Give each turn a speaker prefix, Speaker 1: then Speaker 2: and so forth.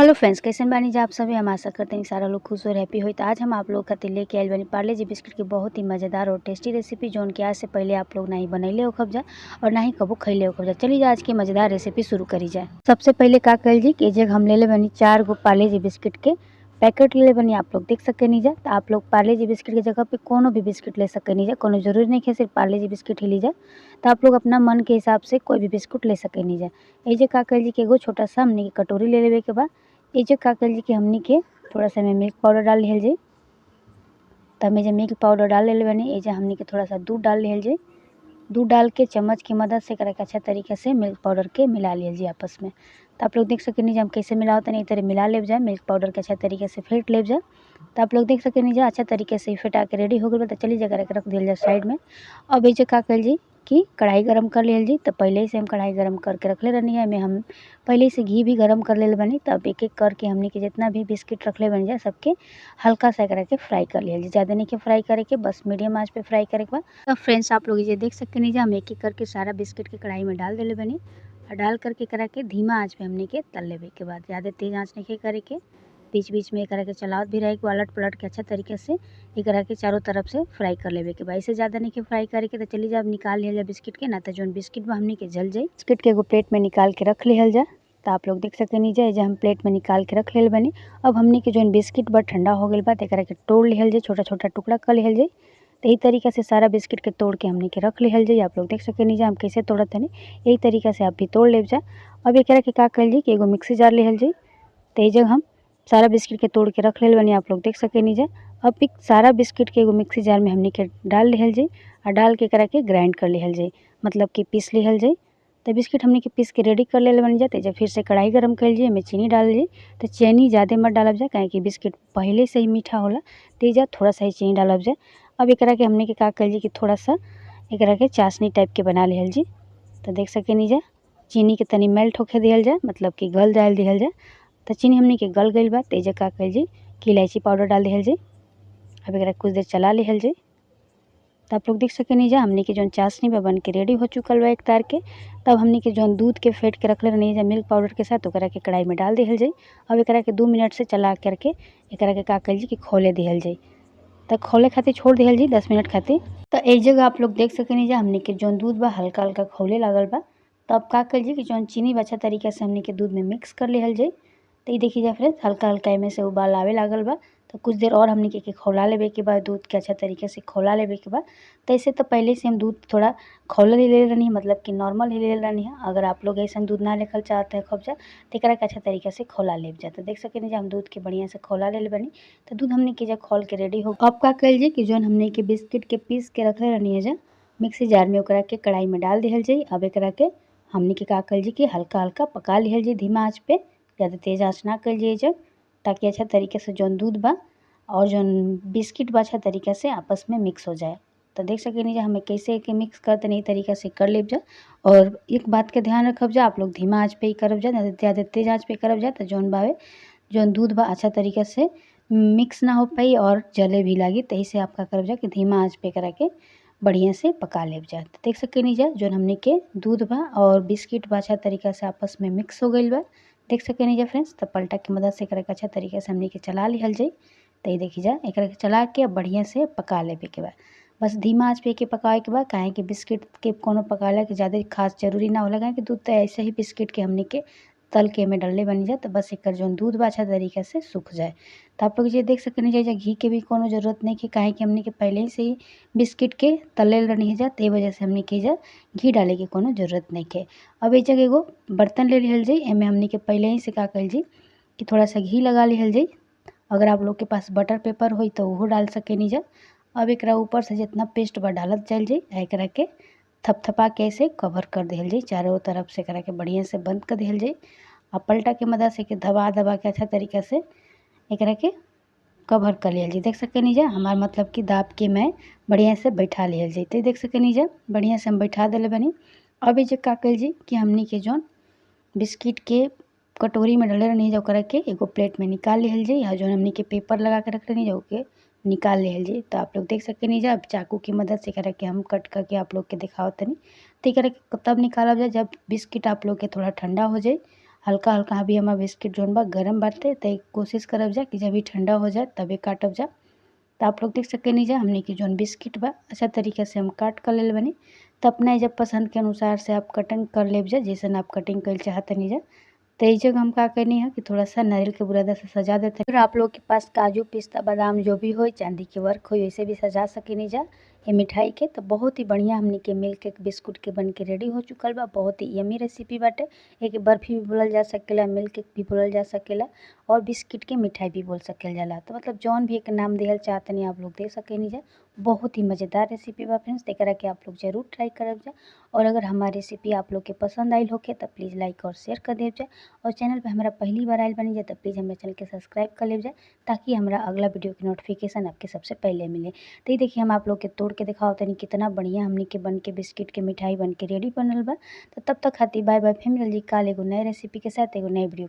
Speaker 1: Hello friends, कैसन बानी जा आप सभी। हम आशा करते हैं कि सारा लोग खुश और हैप्पी होई। तो आज हम आप लोग खातिर लेके आइल बानी पार्ले जी बिस्किट की बहुत ही मज़ेदार और टेस्टी रेसिपी, जोन कि आज से पहले आप लोग ना ही बनैले हो खब जा और ना ही कबो खैले हो खब जा। चलिए आज की मज़ेदार रेसिपी शुरू करी जाए। सबसे पहले का कल जी कि जग हम ले बनी 4 गो पार्ले जी बिस्किट के पैकेट ले बनी। आप लोग देख सके नहीं जा। तो आप लोग पार्ले जी बिस्किट की जगह पे कोनो भी बिस्किट ले सके नहीं जा, कोनो जरूरी नहीं है सिर्फ पार्ले जी बिस्किट ही ली जा। तो आप लोग अपना मन के हिसाब से कोई भी बिस्कुट ले सके नहीं जा। ये का कल जी के एगो छोटा सा हमने की कटोरी ले लेवे के बाद ये का कल जी कि हमनी के थोड़ा सा में मिल्क पाउडर डाल लिहल जाई। तब में मिल्क पाउडर डाल ले बनी ये हमनी के थोड़ा सा दूध डाल लिहल जाई। दूध डाल के चम्मच की मदद से करके अच्छा तरीके से मिल्क पाउडर के मिला लिहल जाई आपस में। तो आप लोग देख सके नहीं हम कैसे मिलाओ तो नहीं तरह मिला ले जाए, मिल्क पाउडर के अच्छा तरीके से फेंट ले जाए। तो आप लोग देख सके नहीं अच्छा तरीके से फेंटा के रेडी हो गए। तो चलिए जगह रख दिया जाए साइड में। अब ये का कल जी कि कढ़ाई गरम कर लिहल जी। तो पहले से हम कढ़ाई गरम करके रख ले रहनी है, में हम पहले से घी भी गरम कर ले बनी। तब एक एक करके हमने के जितना भी बिस्किट रख ले बन जाए सबके हल्का सा करके फ्राई कर लिहल जी। ज़्यादा नहीं के फ्राई करे के, बस मीडियम आंच पे फ्राई करे के बाद। तो फ्रेंड्स आप लोग ये देख सकते नहीं हम एक एक करके सारा बिस्किट के कढ़ाई में डाल देले बनी और डाल करके करा के धीमा आंच पे हमने के तल लेवे के बाद। ज़्यादा तेज आंच नहीं करे के, बीच बीच में करा के चलावत भी रहे, उलट पलट के अच्छा तरीके से ये करा के चारों तरफ से फ्राई कर लेवे के बाद। इससे ज़्यादा नहीं के फ्राई करे के। तो चलिए जब निकाल लिया जाए बिस्किट के, ना तो जो बिस्किट में हमने के जल जाए। बिस्किट के एगो प्लेट में निकाल के रख लिहल जाए। तो आप लोग देख सके नहीं जाए हम प्लेट में निकाल के रख ले बनी। अब हमने के जो बिस्किट बा ठंडा हो गई बा करा के तोड़ लिहल जाए, छोटा छोटा टुकड़ा कर लिहल जाए। तो यही तरीके से सारा बिस्किट के तोड़ के हमने के रख लिहल जाए। आप लोग देख सके नहीं हम कैसे तोड़त हनी, यही तरीके से आप भी तोड़ ले जाए। अब ये करा के का कर जी कि एगो मिक्सी जार लिहल जाए। तो ये जगह हम सारा बिस्किट के तोड़ के रख ले बनी। आप लोग देख सके नहीं अब एक सारा बिस्किट के एगो मिक्सी जार में हमने के डाल लिहल जाए और डाल के करा के ग्राइंड कर लिहल जाए, मतलब कि पीस लिहल जाए। तो बिस्किट हमने के पीस के रेडी कर ले बन जाते। जब फिर से कढ़ाई गरम कर लीजिए, में चीनी डाल लीजिए। तो चीनी ज़्यादा मत डालब जाए, काहे कि बिस्किट पहले से ही मीठा होला। तो थोड़ा सा ही चीनी डालब जाए। अब एक के हमने के का कर लीजिए कि थोड़ा सा एक के चाशनी टाइप के बना लिहल जी। तो देख सके नहीं चीनी के तनी मेल्ट होके दिहल जाए, मतलब कि गल जाए दिहल जाए। तो चीनी हमने के गल गई बा। तेज का कर जी कि इलायची पाउडर डाल दिहल जाए। अब एक कुछ देर चला लिहल जाए। तो आप लोग देख सके नहीं हमने के जो चाशनी में बन के रेडी हो चुकल बा एक तार के। तब हमने के जो दूध के फेंट के रख ले नहीं मिल्क पाउडर के साथ ओकरा के कढ़ाई में डाल दिहल जाए। अब एक के 2 मिनट से चला करके एक के का कर जी कि खोले दिहल जाए। तो खोले खातिर छोड़ दिहल जी 10 मिनट खातिर। तो एक जगह आप लोग देख सके नहीं हमने के जो दूध बा हल्का हल्का खोले लागल बा। तो अब का कर जी कि जो चीनी अच्छा तरीके से हमने के दूध में मिक्स कर लिहल जाए। तो ये देखिए जा फ्रेंड्स हल्का हल्का में से उबाल आवे लागल बा। तो कुछ देर और हमने के खौला लेवे के बाद दूध के अच्छा तरीके से खौला लेवे के बाद। तो ऐसे तो पहले से हम दूध थोड़ा खौला ही ले रहनी है, मतलब कि नॉर्मल ही ले रहनी है। अगर आप लोग ऐसा दूध ना लेकर चाहते हैं खौजा तो एक अच्छा तरीके से खौला ले जाए। तो देख सके नहीं हम दूध के बढ़िया से खौला ले बनी। तो दूध हमने के जब खोल के रेडी हो। अब का कर लीजिए कि जो हमने के बिस्किट के पीस के रखे रहनी है मिक्सी जार में ओकरा के कढ़ाई में डाल दिहल जाए। अब एक के हमने के का कर लीजिए कि हल्का हल्का पका लिहल जाए धीमा आँच पे, ज़्यादा तेज़ आँच ना कर लीजिए जब, ताकि अच्छा तरीके से जौन दूध बा और जौन बिस्किट बा अच्छा तरीके से आपस में मिक्स हो जाए। तो देख सके नहीं हमें कैसे के मिक्स करते नहीं तरीके से कर ले जा। और एक बात के ध्यान रखब जा, आप लोग धीमा आँच पे ही करब जा, ज़्यादा तेज़ आँच पे करब जा तो जौन बावे जौन दूध बा अच्छा तरीके से मिक्स ना हो पाई और जले भी लगी। तो से आपका करब जा कि धीमा आँच पे करा के बढ़िया से पका ले जा। तो देख सके नहीं जो हमने के दूध बा और बिस्किट बा अच्छा तरीका से आपस में मिक्स हो गई बा। देख सके नहीं फ्रेंड्स। तो पलटा की मदद से करके अच्छा तरीके से हमने के चला लिहल जाए। तो ये देखी जा एक चला के बढ़िया से पका लेवे के बाद। बस धीमा आँच पे के पकाए के बाद, काहे कि बिस्किट के कोनो पकाला के ज़्यादा खास जरूरी ना होला, काहे कि दूध तो ऐसे ही बिस्किट के हमने के तल के में डलले बन जाए। तो बस एक जो दूध बा अच्छा तरीके से सूख जाए। तो आप लोग ये देख सकते चाहिए घी के भी कोनो जरूरत नहीं कि, काहे कि हमने के पहले ही से ही बिस्किट के तले रहनी है तो वजह से हमने के घी डाले के कोनो जरूरत नहीं है। अब एक जगह एगो बर्तन ले लिहल जाए, एमें हमने के पहले ही से का कल जी कि थोड़ा सा घी लगा लिहल जाए। अगर आप लोग के पास बटर पेपर हो तो वो डाल सके नहीं जा। अब एक ऊपर से जितना पेस्ट बा डालत चल जाए एक के थपथपा के ऐसे कवर कर दिहल जाए, चारों तरफ से करा के बढ़िया से बंद कर दिहल जाए। और पलटा के मदद से दबा दबा के अच्छा तरीके से एक के कवर कर लिहल जाए। देख सके नहीं हमार मतलब कि दाब के मैं बढ़िया से बैठा लिहल जाए। तो देख सके नहीं बढ़िया से हम बैठा दिले बनी। अब ये का कल जी कि हमनी के जौन बिस्किट के कटोरी में डले रहनी जो के एगो प्लेट में निकाल लिहल जाए, या जो हमनी के पेपर लगा के रख रहनी जो के निकाल लिहल जाए। तो आप लोग देख सके नहीं अब चाकू की मदद से करके हम कट करके आप लोग के दिखाओ तनी। तो करके तब निकाला जाए जब बिस्किट आप लोग के थोड़ा ठंडा हो जाए हल्का हल्का अभी हमार बिस्किट जौन बा गरम बाटे, त कोशिश करब जा कि जब भी ठंडा हो जाए तबे काटब जा। तो आप लोग देख सकेनी जा हमने की जौन बिस्किट बा अच्छा तरीके से हम काट कर लेल बनी। तो अपना जब पसंद के अनुसार से आप कटिंग कर लेब जा, जैसन आप कटिंग कर चाहतनी जा। तो इस जगह हम का करनी है कि थोड़ा सा नारियल के बुरादा से सजा देते हैं। फिर आप लोग के पास काजू पिस्ता बादाम जो भी हो, चांदी के वर्क हो, वैसे भी सजा सकेनी जा ये मिठाई के। तो बहुत ही बढ़िया हमने के मिल्क केक बिस्कुट के बन के रेडी हो चुकल बा। बहुत ही यमी रेसिपी बाटे। एक बर्फी भी बोलल जा सकेला, मिल्क केक भी बोलल जा सकेला और बिस्किट के मिठाई भी बोल सकल जाला। तो मतलब जौन भी एक नाम दिहल चाहतनी आप लोग दे सकेनी जा। बहुत ही मज़ेदार रेसिपी बा फ्रेंड्स, एकरा के आप लोग जरूर ट्राई करब जा। और अगर हमारी रेसिपी आप लोग के पसंद आइल होके तो प्लीज़ लाइक और शेयर कर देव जा। और चैनल पे हमारा पहली बार आइल बनी जाए तो प्लीज़ हमारे चैनल के सब्सक्राइब कर लेव जाए, ताकि हमारा अगला वीडियो की नोटिफिकेशन आपके सबसे पहले मिले। तो ये देखिए हम आप लोग के तोड़ के दिखाओ तनी कितना बढ़िया हमने के बन के बिस्किट के मिठाई बन के रेडी बनल बा। तो तब तक खातिर बाय बाय, फिर मिलल जी काल एगो नए रेसिपी के साथ एगो नए वीडियो के साथ।